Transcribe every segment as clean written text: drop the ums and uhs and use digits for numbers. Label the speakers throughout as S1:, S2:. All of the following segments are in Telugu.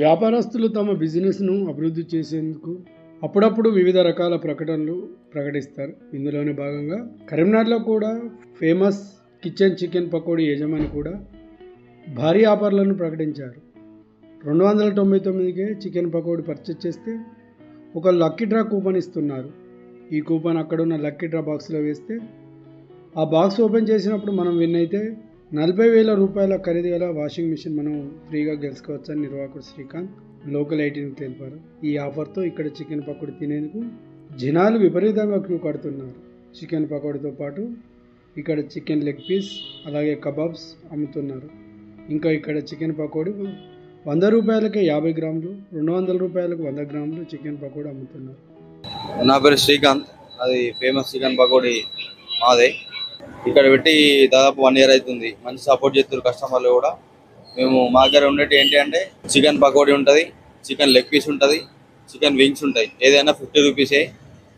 S1: వ్యాపారస్తులు తమ బిజినెస్ను అభివృద్ధి చేసేందుకు అప్పుడప్పుడు వివిధ రకాల ప్రకటనలు ప్రకటిస్తారు. ఇందులోనే భాగంగా కరీంనగర్లో కూడా ఫేమస్ కిచెన్ చికెన్ పకోడీ యజమాని కూడా భారీ ఆఫర్లను ప్రకటించారు. 299కే చికెన్ పకోడీ పర్చేజ్ చేస్తే ఒక లక్కీ డ్రా కూపన్ ఇస్తున్నారు. ఈ కూపన్ అక్కడున్న లక్కీ డ్రా బాక్స్లో వేస్తే ఆ బాక్స్ ఓపెన్ చేసినప్పుడు మనం విన్ అయితే 40,000 రూపాయల ఖరీదు గల వాషింగ్ మిషన్ మనం ఫ్రీగా గెలుచుకోవచ్చని నిర్వాహకుడు శ్రీకాంత్ లోకల్ 18కి తెలిపారు. ఈ ఆఫర్తో ఇక్కడ చికెన్ పకోడీ తినేందుకు జనాలు విపరీతంగా క్యూ కడుతున్నారు. చికెన్ పకోడీతో పాటు ఇక్కడ చికెన్ లెగ్ పీస్ అలాగే కబాబ్స్ అమ్ముతున్నారు. ఇంకా ఇక్కడ చికెన్ పకోడీ 100 రూపాయలకే 50 గ్రాములు, 200 రూపాయలకు 100 గ్రాములు చికెన్ పకోడీ అమ్ముతున్నారు.
S2: నా పేరు శ్రీకాంత్. అది ఫేమస్ చికెన్ పకోడీ మాదే. ఇక్కడ పెట్టి దాదాపు 1 ఇయర్ అవుతుంది. మంచి సపోర్ట్ చేస్తారు కస్టమర్లు కూడా. మేము మా దగ్గర ఉండేది ఏంటి అంటే చికెన్ పకోడీ ఉంటుంది, చికెన్ లెగ్ పీస్ ఉంటుంది, చికెన్ వింగ్స్ ఉంటాయి. ఏదైనా 50 రూపీసే.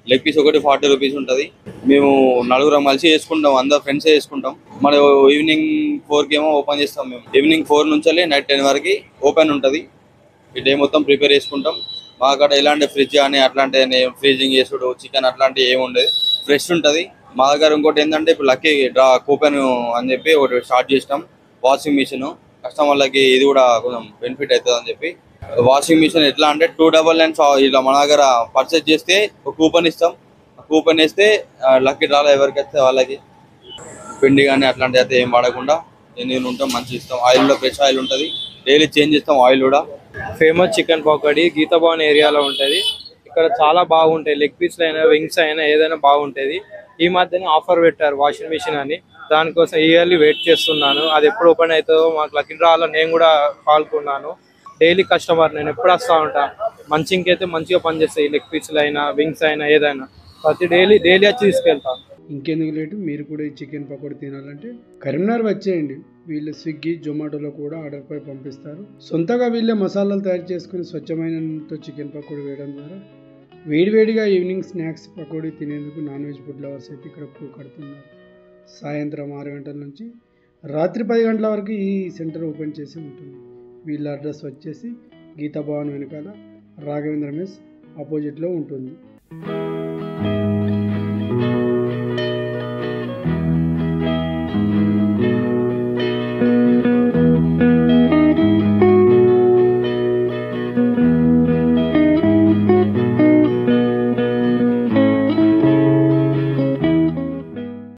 S2: లెగ్ పీస్ ఒకటి 40 రూపీస్ ఉంటుంది. మేము నలుగురం కలిసి చేసుకుంటాం, అందరు ఫ్రెండ్స్ చేసుకుంటాం. మన ఈవినింగ్ 4కి ఏమో ఓపెన్ చేస్తాం. మేము ఈవినింగ్ 4 నుంచి నైట్ 10 వరకు ఓపెన్ ఉంటుంది. ఈ డే మొత్తం ప్రిపేర్ చేసుకుంటాం. మా అక్కడ ఎలాంటి ఫ్రిడ్జ్ కానీ అట్లాంటి ఫ్రీజింగ్ చేసుడు చికెన్ అట్లాంటివి ఏమి ఉండదు, ఫ్రెష్ ఉంటుంది. మా దగ్గర ఇంకోటి ఏంటంటే ఇప్పుడు లక్కీ డ్రా కూపన్ అని చెప్పి ఒకటి స్టార్ట్ చేసినాం. వాషింగ్ మిషన్ కస్టమర్లకి ఇది కూడా కొంచెం బెనిఫిట్ అవుతుంది అని చెప్పి వాషింగ్ మిషన్ ఎట్లా అంటే 299 ఇలా మన దగ్గర పర్చేజ్ చేస్తే ఒక కూపన్ ఇస్తాం. కూపన్ వేస్తే లక్కీ డ్రాలో ఎవరికి వస్తే వాళ్ళకి పిండి కానీ అట్లాంటివి అయితే ఏం వాడకుండా నేను ఉంటాం, మంచిగా ఇస్తాం. ఆయిల్ కూడా ఫ్రెష్ ఆయిల్ ఉంటుంది, డైలీ చేంజ్ చేస్తాం ఆయిల్ కూడా.
S3: ఫేమస్ చికెన్ పకోడీ గీతాభవన్ ఏరియాలో ఉంటుంది. ఇక్కడ చాలా బాగుంటాయి. లెగ్ పీస్లు అయినా వింగ్స్ అయినా ఏదైనా బాగుంటుంది. ఈ మధ్యనే ఆఫర్ పెట్టారు వాషింగ్ మిషన్ అని, దానికోసం ఇయర్లీ వెయిట్ చేస్తున్నాను. అది ఎప్పుడు ఓపెన్ అవుతుందో మాకు లక్కీ డ్రాలో నేను కూడా పాల్గొన్నాను. డైలీ కస్టమర్, నేను ఎప్పుడు వస్తూ ఉంటాను. మంచికైతే మంచిగా పనిచేస్తాయి. లెగ్ పీస్లు అయినా వింగ్స్ అయినా ఏదైనా ప్రతి డైలీ వచ్చి తీసుకెళ్తాను.
S1: ఇంకెందుకు లేటు, మీరు కూడా ఈ చికెన్ పకోడీ తినాలంటే కరీంనగర్ వచ్చేయండి. వీళ్ళు స్విగ్గీ జొమాటోలో కూడా ఆర్డర్పై పంపిస్తారు. సొంతగా వీళ్ళే మసాలాలు తయారు చేసుకుని స్వచ్ఛమైన నూనెతో చికెన్ పకోడీ వేయడం ద్వారా వేడివేడిగా ఈవినింగ్ స్నాక్స్ పకోడీ తినేందుకు నాన్ వెజ్ ఫుడ్ లవర్స్ అయితే ఇక్కడ క్యూ కడుతున్నారు. సాయంత్రం 6 గంటల నుంచి రాత్రి 10 గంటల వరకు ఈ సెంటర్ ఓపెన్ చేసి ఉంటుంది. వీళ్ళ అడ్రస్ వచ్చేసి గీతాభవన్ వెనకాల రాఘవేంద్ర మెస్ ఆపోజిట్లో ఉంటుంది.